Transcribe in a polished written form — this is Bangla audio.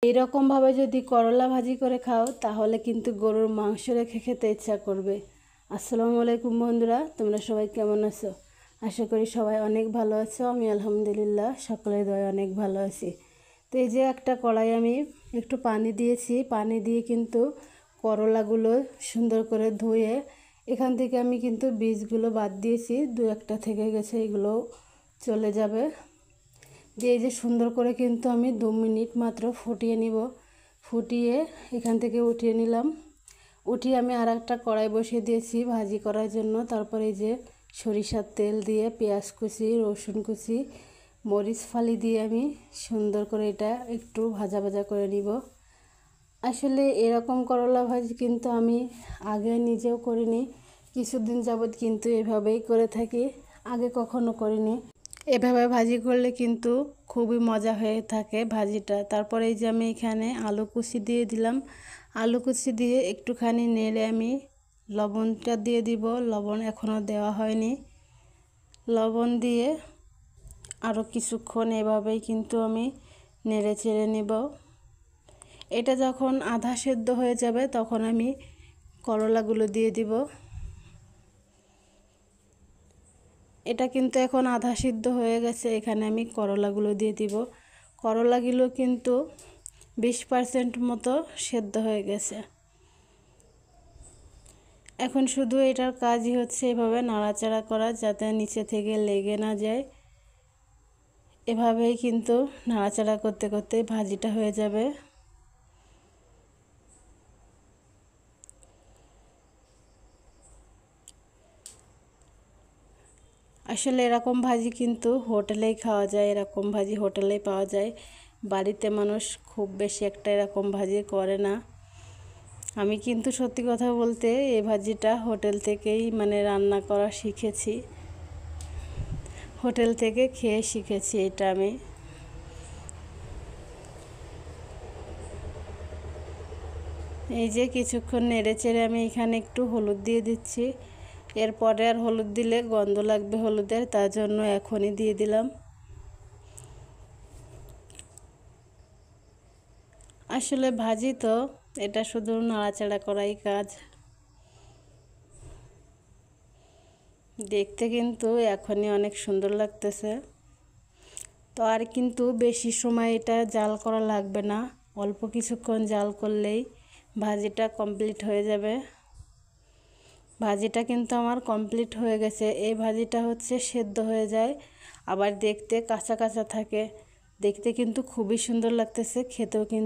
এইরকমভাবে যদি করলা ভাজি করে খাও তাহলে কিন্তু গরুর মাংস রেখে খেতে ইচ্ছা করবে। আসসালামু আলাইকুম বন্ধুরা, তোমরা সবাই কেমন আছো? আশা করি সবাই অনেক ভালো আছো। আমি আলহামদুলিল্লাহ সকলের দয়ায় অনেক ভালো আছি। তো এই যে একটা কড়াই আমি একটু পানি দিয়েছি, পানি দিয়ে কিন্তু করলাগুলো সুন্দর করে ধুয়ে এখান থেকে আমি কিন্তু বীজগুলো বাদ দিয়েছি, দু একটা থেকে গেছে, এগুলো চলে যাবে। দিয়ে এই যে সুন্দর করে কিন্তু আমি 2 মিনিট মাত্র ফুটিয়ে নিব। ফুটিয়ে এখান থেকে উঠিয়ে নিলাম। উঠিয়ে আমি আর একটা কড়াই বসিয়ে দিয়েছি ভাজি করার জন্য। তারপরে এই যে সরিষার তেল দিয়ে পেঁয়াজ কুচি, রসুন কুচি, মরিচ ফালি দিয়ে আমি সুন্দর করে এটা একটু ভাজা ভাজা করে নিব। আসলে এরকম করলা ভাজি কিন্তু আমি আগে নিজেও করিনি, কিছুদিন যাবৎ কিন্তু এভাবেই করে থাকি, আগে কখনো করিনি। এভাবে ভাজি করলে কিন্তু খুবই মজা হয়ে থাকে ভাজিটা। তারপরে এই যে আমি এখানে আলু কুচি দিয়ে দিলাম। আলু কুচি দিয়ে একটুখানি নেড়ে আমি লবণটা দিয়ে দিব। লবণ এখনও দেওয়া হয়নি। লবণ দিয়ে আরও কিছুক্ষণ এভাবেই কিন্তু আমি নেড়ে চেড়ে নেব। এটা যখন আধা সেদ্ধ হয়ে যাবে তখন আমি করলাগুলো দিয়ে দিব। এটা কিন্তু এখন আধা সিদ্ধ হয়ে গেছে, এখানে আমি করলাগুলো দিয়ে দিব। করলাগুলো কিন্তু 20% মতো সেদ্ধ হয়ে গেছে। এখন শুধু এটার কাজই হচ্ছে এভাবে নাড়াচাড়া করা, যাতে নিচে থেকে লেগে না যায়। এভাবেই কিন্তু নাড়াচাড়া করতে করতে ভাজিটা হয়ে যাবে। আসলে এরকম ভাজি কিন্তু হোটেলেই খাওয়া যায়, এরকম ভাজি হোটেলেই পাওয়া যায়। বাড়িতে মানুষ খুব বেশি একটা এরকম ভাজি করে না। আমি কিন্তু সত্যি কথা বলতে এই ভাজিটা হোটেল থেকেই রান্না করা শিখেছি, হোটেল থেকে খেয়ে শিখেছি এটা আমি। এই যে কিছুক্ষণ নেড়ে চেড়ে আমি এখানে একটু হলুদ দিয়ে দিচ্ছি। এরপরে আর হলুদ দিলে গন্ধ লাগবে হলুদের, তার জন্য এখনই দিয়ে দিলাম। আসলে ভাজি তো এটা শুধু নাড়াচাড়া করাই কাজ। দেখতে কিন্তু এখনই অনেক সুন্দর লাগতেছে। তো আর কিন্তু বেশি সময় এটা জাল করা লাগবে না, অল্প কিছুক্ষণ জাল করলেই ভাজিটা কমপ্লিট হয়ে যাবে। ভাজিটা কিন্তু আমার কমপ্লিট হয়ে গেছে। এই ভাজিটা হচ্ছে সেদ্ধ হয়ে যায়, আবার দেখতে কাঁচা কাঁচা থাকে। দেখতে কিন্তু খুবই সুন্দর লাগতেছে, খেতেও কিন্তু